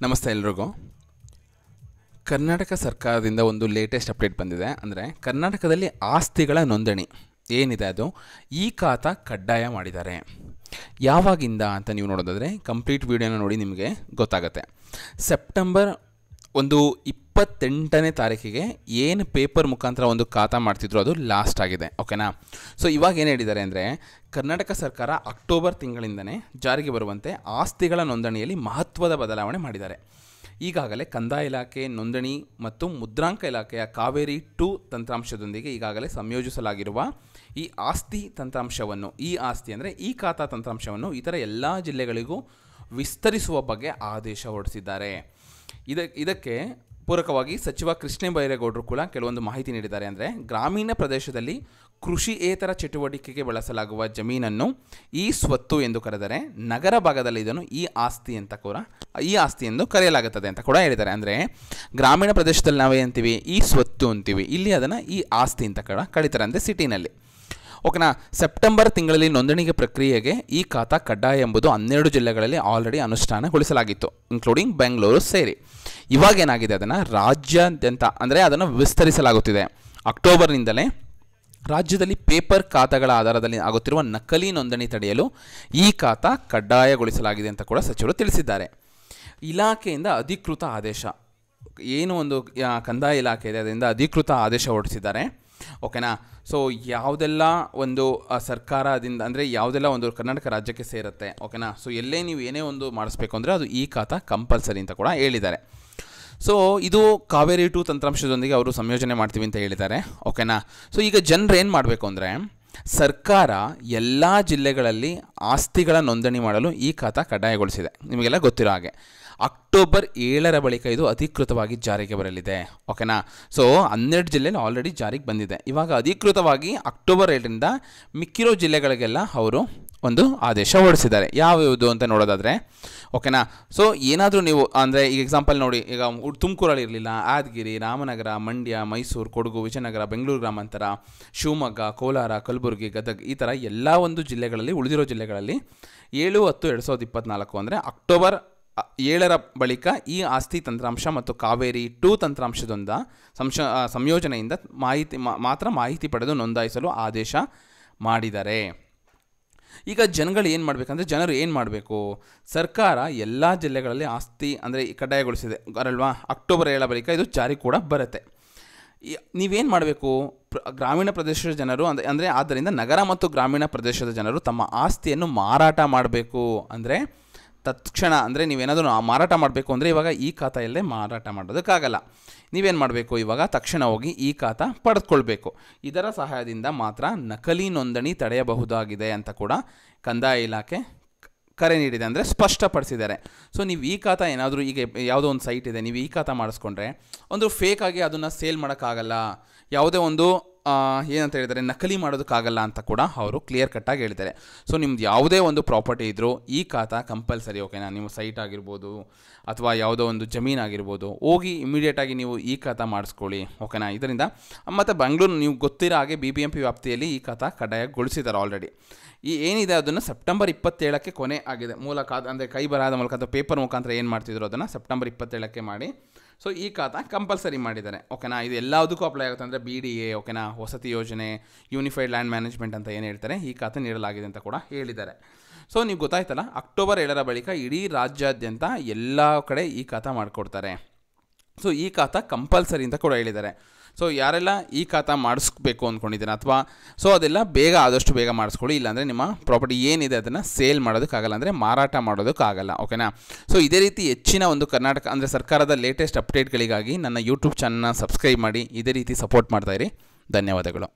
ನಮಸ್ತೆ ಎಲ್ರಿಗೂ. ಕರ್ನಾಟಕ ಸರ್ಕಾರದಿಂದ ಒಂದು ಲೇಟೆಸ್ಟ್ ಅಪ್ಡೇಟ್ ಬಂದಿದೆ. ಅಂದರೆ ಕರ್ನಾಟಕದಲ್ಲಿ ಆಸ್ತಿಗಳ ನೋಂದಣಿ ಏನಿದೆ ಅದು ಈ ಖಾತಾ ಕಡ್ಡಾಯ ಮಾಡಿದ್ದಾರೆ. ಯಾವಾಗಿಂದ ಅಂತ ನೀವು ನೋಡೋದಾದರೆ ಕಂಪ್ಲೀಟ್ ವಿಡಿಯೋನ ನೋಡಿ ನಿಮಗೆ ಗೊತ್ತಾಗುತ್ತೆ. ಸೆಪ್ಟೆಂಬರ್ 28ನೇ ತಾರೀಕಿಗೆ ಏನು ಪೇಪರ್ ಮುಖಾಂತರ ಒಂದು ಖಾತಾ ಮಾಡ್ತಿದ್ರು ಅದು ಲಾಸ್ಟ್ ಆಗಿದೆ. ಓಕೆನಾ. ಸೊ ಇವಾಗ ಏನು ಹೇಳಿದ್ದಾರೆ ಅಂದರೆ ಕರ್ನಾಟಕ ಸರ್ಕಾರ ಅಕ್ಟೋಬರ್ ತಿಂಗಳಿಂದನೇ ಜಾರಿಗೆ ಬರುವಂತೆ ಆಸ್ತಿಗಳ ನೋಂದಣಿಯಲ್ಲಿ ಮಹತ್ವದ ಬದಲಾವಣೆ ಮಾಡಿದ್ದಾರೆ. ಈಗಾಗಲೇ ಕಂದಾಯ ಇಲಾಖೆ ನೋಂದಣಿ ಮತ್ತು ಮುದ್ರಾಂಕ ಇಲಾಖೆಯ ಕಾವೇರಿ 2 ತಂತ್ರಾಂಶದೊಂದಿಗೆ ಈಗಾಗಲೇ ಸಂಯೋಜಿಸಲಾಗಿರುವ ಈ ಆಸ್ತಿ ತಂತ್ರಾಂಶವನ್ನು ಈ ಖಾತಾ ತಂತ್ರಾಂಶವನ್ನು ಇತರ ಎಲ್ಲ ಜಿಲ್ಲೆಗಳಿಗೂ ವಿಸ್ತರಿಸುವ ಬಗ್ಗೆ ಆದೇಶ ಹೊರಡಿಸಿದ್ದಾರೆ. ಇದಕ್ಕೆ ಪೂರಕವಾಗಿ ಸಚಿವ ಕೃಷ್ಣ ಬೈರೇಗೌಡರು ಕೂಡ ಕೆಲವೊಂದು ಮಾಹಿತಿ ನೀಡಿದ್ದಾರೆ. ಅಂದರೆ ಗ್ರಾಮೀಣ ಪ್ರದೇಶದಲ್ಲಿ ಕೃಷಿಯೇತರ ಚಟುವಟಿಕೆಗೆ ಬಳಸಲಾಗುವ ಜಮೀನನ್ನು ಈ ಸ್ವತ್ತು ಎಂದು ಕರೆದರೆ, ನಗರ ಭಾಗದಲ್ಲಿ ಇದನ್ನು ಈ ಆಸ್ತಿ ಎಂದು ಕರೆಯಲಾಗುತ್ತದೆ ಅಂತ ಕೂಡ ಹೇಳಿದ್ದಾರೆ. ಅಂದರೆ ಗ್ರಾಮೀಣ ಪ್ರದೇಶದಲ್ಲಿ ನಾವೇ ಅಂತೀವಿ ಈ ಸ್ವತ್ತು ಅಂತೀವಿ, ಇಲ್ಲಿ ಅದನ್ನು ಈ ಆಸ್ತಿ ಅಂತ ಕೂಡ ಕರೀತಾರೆ, ಅಂದರೆ ಸಿಟಿನಲ್ಲಿ. ಓಕೆನಾ. ಸೆಪ್ಟೆಂಬರ್ ತಿಂಗಳಲ್ಲಿ ನೋಂದಣಿಗೆ ಪ್ರಕ್ರಿಯೆಗೆ ಈ ಖಾತಾ ಕಡ್ಡಾಯ ಎಂಬುದು 12 ಜಿಲ್ಲೆಗಳಲ್ಲಿ ಆಲ್ರೆಡಿ ಅನುಷ್ಠಾನಗೊಳಿಸಲಾಗಿತ್ತು, ಇನ್ಕ್ಲೂಡಿಂಗ್ ಬೆಂಗಳೂರು ಸೇರಿ. ಇವಾಗೇನಾಗಿದೆ ಅದನ್ನು ರಾಜ್ಯಾದ್ಯಂತ ಅಂದರೆ ಅದನ್ನು ವಿಸ್ತರಿಸಲಾಗುತ್ತಿದೆ. ಅಕ್ಟೋಬರ್ನಿಂದಲೇ ರಾಜ್ಯದಲ್ಲಿ ಪೇಪರ್ ಖಾತಾಗಳ ಆಧಾರದಲ್ಲಿ ಆಗುತ್ತಿರುವ ನಕಲಿ ನೋಂದಣಿ ತಡೆಯಲು ಈ ಖಾತಾ ಕಡ್ಡಾಯಗೊಳಿಸಲಾಗಿದೆ ಅಂತ ಕೂಡ ಸಚಿವರು ತಿಳಿಸಿದ್ದಾರೆ. ಇಲಾಖೆಯಿಂದ ಅಧಿಕೃತ ಆದೇಶ ಏನು ಒಂದು ಕಂದಾಯ ಇಲಾಖೆ ಇದೆ ಅದರಿಂದ ಅಧಿಕೃತ ಆದೇಶ ಹೊರಡಿಸಿದ್ದಾರೆ. ಓಕೆನಾ. ಸೊ ಯಾವುದೆಲ್ಲ ಒಂದು ಸರ್ಕಾರದಿಂದ ಅಂದರೆ ಯಾವುದೆಲ್ಲ ಒಂದು ಕರ್ನಾಟಕ ರಾಜ್ಯಕ್ಕೆ ಸೇರುತ್ತೆ. ಓಕೆನಾ. ಸೊ ಎಲ್ಲೇ ನೀವು ಏನೇ ಒಂದು ಮಾಡಿಸ್ಬೇಕು ಅಂದರೆ ಅದು ಈ ಖಾತಾ ಕಂಪಲ್ಸರಿ ಅಂತ ಕೂಡ ಹೇಳಿದ್ದಾರೆ. ಸೊ ಇದು ಕಾವೇರಿ 2 ತಂತ್ರಾಂಶದೊಂದಿಗೆ ಅವರು ಸಂಯೋಜನೆ ಮಾಡ್ತೀವಿ ಅಂತ ಹೇಳಿದ್ದಾರೆ. ಓಕೆನಾ. ಸೊ ಈಗ ಜನರು ಏನು ಮಾಡಬೇಕು ಅಂದರೆ ಸರ್ಕಾರ ಎಲ್ಲ ಜಿಲ್ಲೆಗಳಲ್ಲಿ ಆಸ್ತಿಗಳ ನೋಂದಣಿ ಮಾಡಲು ಈ ಖಾತಾ ಕಡ್ಡಾಯಗೊಳಿಸಿದೆ. ನಿಮಗೆಲ್ಲ ಗೊತ್ತಿರೋ ಹಾಗೆ ಅಕ್ಟೋಬರ್ 7ರ ಬಳಿಕ ಇದು ಅಧಿಕೃತವಾಗಿ ಜಾರಿಗೆ ಬರಲಿದೆ. ಓಕೆನಾ. ಸೊ 12 ಜಿಲ್ಲೆಯಲ್ಲಿ ಆಲ್ರೆಡಿ ಜಾರಿಗೆ ಬಂದಿದೆ. ಇವಾಗ ಅಧಿಕೃತವಾಗಿ ಅಕ್ಟೋಬರ್ 7ರಿಂದ ಮಿಕ್ಕಿರೋ ಜಿಲ್ಲೆಗಳಿಗೆಲ್ಲ ಅವರು ಒಂದು ಆದೇಶ ಹೊರಡಿಸಿದ್ದಾರೆ. ಯಾವ್ಯಾವುದು ಅಂತ ನೋಡೋದಾದರೆ ಓಕೆನಾ. ಸೊ ಏನಾದರೂ ನೀವು ಅಂದರೆ ಈಗ ಎಕ್ಸಾಂಪಲ್ ನೋಡಿ, ಈಗ ತುಮಕೂರಲ್ಲಿ ಇರಲಿಲ್ಲ, ಯಾದಗಿರಿ, ರಾಮನಗರ, ಮಂಡ್ಯ, ಮೈಸೂರು, ಕೊಡಗು, ವಿಜಯನಗರ, ಬೆಂಗಳೂರು ಗ್ರಾಮಾಂತರ, ಶಿವಮೊಗ್ಗ, ಕೋಲಾರ, ಕಲಬುರಗಿ, ಗದಗ ಈ ಥರ ಎಲ್ಲ ಒಂದು ಜಿಲ್ಲೆಗಳಲ್ಲಿ ಉಳಿದಿರೋ ಜಿಲ್ಲೆಗಳಲ್ಲಿ 7/10/2024 ಅಂದರೆ ಅಕ್ಟೋಬರ್ 7ರ ಬಳಿಕ ಈ ಆಸ್ತಿ ತಂತ್ರಾಂಶ ಮತ್ತು ಕಾವೇರಿ 2 ತಂತ್ರಾಂಶದೊಂದ ಸಂಯೋಜನೆಯಿಂದ ಮಾಹಿತಿ ಪಡೆದು ನೋಂದಾಯಿಸಲು ಆದೇಶ ಮಾಡಿದ್ದಾರೆ. ಈಗ ಜನರು ಏನು ಮಾಡಬೇಕು, ಸರ್ಕಾರ ಎಲ್ಲ ಜಿಲ್ಲೆಗಳಲ್ಲಿ ಆಸ್ತಿ ಅಂದರೆ ಕಡ್ಡಾಯಗೊಳಿಸಿದೆ ಅಲ್ವಾ. ಅಕ್ಟೋಬರ್ 7ರ ಬಳಿಕ ಇದು ಜಾರಿ ಕೂಡ ಬರುತ್ತೆ. ನೀವೇನು ಮಾಡಬೇಕು, ಗ್ರಾಮೀಣ ಪ್ರದೇಶದ ಜನರು ಅಂದರೆ ಆದ್ದರಿಂದ ನಗರ ಮತ್ತು ಗ್ರಾಮೀಣ ಪ್ರದೇಶದ ಜನರು ತಮ್ಮ ಆಸ್ತಿಯನ್ನು ಮಾರಾಟ ಮಾಡಬೇಕು. ಅಂದರೆ ತಕ್ಷಣ ಅಂದರೆ ನೀವೇನಾದರೂ ಮಾರಾಟ ಮಾಡಬೇಕು ಅಂದರೆ ಇವಾಗ ಈ ಖಾತೆಯಲ್ಲೇ ಮಾರಾಟ ಮಾಡೋದಕ್ಕಾಗಲ್ಲ. ನೀವೇನು ಮಾಡಬೇಕು, ಇವಾಗ ತಕ್ಷಣ ಹೋಗಿ ಈ ಖಾತಾ ಪಡೆದುಕೊಳ್ಬೇಕು. ಇದರ ಸಹಾಯದಿಂದ ಮಾತ್ರ ನಕಲಿ ನೋಂದಣಿ ತಡೆಯಬಹುದಾಗಿದೆ ಅಂತ ಕೂಡ ಕಂದಾಯ ಇಲಾಖೆ ಕರೆ ನೀಡಿದೆ, ಅಂದರೆ ಸ್ಪಷ್ಟಪಡಿಸಿದ್ದಾರೆ. ಸೊ ನೀವು ಈ ಖಾತಾ ಏನಾದರೂ ಈಗ ಯಾವುದೋ ಒಂದು ಸೈಟ್ ಇದೆ, ನೀವು ಈ ಖಾತಾ ಮಾಡಿಸ್ಕೊಂಡ್ರೆ ಒಂದು ಫೇಕಾಗಿ ಅದನ್ನು ಸೇಲ್ ಮಾಡೋಕ್ಕಾಗಲ್ಲ, ಯಾವುದೇ ಒಂದು ಏನಂತ ಹೇಳಿದರೆ ನಕಲಿ ಮಾಡೋದಕ್ಕಾಗಲ್ಲ ಅಂತ ಕೂಡ ಅವರು ಕ್ಲಿಯರ್ ಕಟ್ಟಾಗಿ ಹೇಳಿದ್ದಾರೆ. ಸೊ ನಿಮ್ದು ಯಾವುದೇ ಒಂದು ಪ್ರಾಪರ್ಟಿ ಇದ್ದರೂ ಈ ಖಾತಾ ಕಂಪಲ್ಸರಿ. ಓಕೆನಾ. ನಿಮ್ಮ ಸೈಟ್ ಆಗಿರ್ಬೋದು ಅಥವಾ ಯಾವುದೋ ಒಂದು ಜಮೀನಾಗಿರ್ಬೋದು, ಹೋಗಿ ಇಮಿಡಿಯೇಟಾಗಿ ನೀವು ಈ ಖಾತಾ ಮಾಡಿಸ್ಕೊಳ್ಳಿ. ಓಕೆನಾ. ಇದರಿಂದ ಮತ್ತು ಬೆಂಗಳೂರು ನೀವು ಗೊತ್ತಿರೋ ಹಾಗೆ BBMP ವ್ಯಾಪ್ತಿಯಲ್ಲಿ ಈ ಖಾತಾ ಕಡ್ಡಾಯಗೊಳಿಸಿದ್ದಾರೆ ಆಲ್ರೆಡಿ. ಏನಿದೆ ಅದನ್ನು ಸೆಪ್ಟೆಂಬರ್ 27ಕ್ಕೆ ಕೊನೆ ಆಗಿದೆ. ಅಂದರೆ ಕೈ ಬರಹದ ಮೂಲಕ ಅಥವಾ ಪೇಪರ್ ಮುಖಾಂತರ ಏನು ಮಾಡ್ತಿದ್ರು ಅದನ್ನು ಸೆಪ್ಟೆಂಬರ್ 27ಕ್ಕೆ ಮಾಡಿ ಸೊ ಈ ಖಾತಾ ಕಂಪಲ್ಸರಿ ಮಾಡಿದ್ದಾರೆ. ಓಕೆನಾ. ಇದು ಎಲ್ಲದಕ್ಕೂ ಅಪ್ಲೈ ಆಗುತ್ತೆ. ಅಂದರೆ BDA ಓಕೆನಾ, ವಸತಿ ಯೋಜನೆ, ಯೂನಿಫೈಡ್ ಲ್ಯಾಂಡ್ ಮ್ಯಾನೇಜ್ಮೆಂಟ್ ಅಂತ ಏನು ಹೇಳ್ತಾರೆ, ಈ ಖಾತೆ ನೀಡಲಾಗಿದೆ ಅಂತ ಕೂಡ ಹೇಳಿದ್ದಾರೆ. ಸೊ ನೀವು ಗೊತ್ತಾಯ್ತಲ್ಲ, ಅಕ್ಟೋಬರ್ 7ರ ಬಳಿಕ ಇಡೀ ರಾಜ್ಯಾದ್ಯಂತ ಎಲ್ಲ ಕಡೆ ಈ ಖಾತಾ ಮಾಡಿಕೊಡ್ತಾರೆ. ಸೊ ಈ ಖಾತಾ ಕಂಪಲ್ಸರಿ ಅಂತ ಕೂಡ ಹೇಳಿದ್ದಾರೆ. ಸೊ ಯಾರೆಲ್ಲ ಈ ಖಾತಾ ಮಾಡಿಸ್ಬೇಕು ಅಂದ್ಕೊಂಡಿದ್ದೀರಾ ಅಥವಾ ಸೊ ಅದೆಲ್ಲ ಆದಷ್ಟು ಬೇಗ ಮಾಡಿಸ್ಕೊಳ್ಳಿ. ಇಲ್ಲಾಂದರೆ ನಿಮ್ಮ ಪ್ರಾಪರ್ಟಿ ಏನಿದೆ ಅದನ್ನು ಸೇಲ್ ಮಾಡೋದಕ್ಕಾಗಲ್ಲ, ಅಂದರೆ ಮಾರಾಟ ಮಾಡೋದಕ್ಕಾಗಲ್ಲ. ಓಕೆನಾ. ಸೊ ಇದೇ ರೀತಿ ಹೆಚ್ಚಿನ ಒಂದು ಕರ್ನಾಟಕ ಅಂದರೆ ಸರ್ಕಾರದ ಲೇಟೆಸ್ಟ್ ಅಪ್ಡೇಟ್ಗಳಿಗಾಗಿ ನನ್ನ ಯೂಟ್ಯೂಬ್ ಚಾನಲ್ನ ಸಬ್ಸ್ಕ್ರೈಬ್ ಮಾಡಿ ಇದೇ ರೀತಿ ಸಪೋರ್ಟ್ ಮಾಡ್ತಾಯಿರಿ. ಧನ್ಯವಾದಗಳು.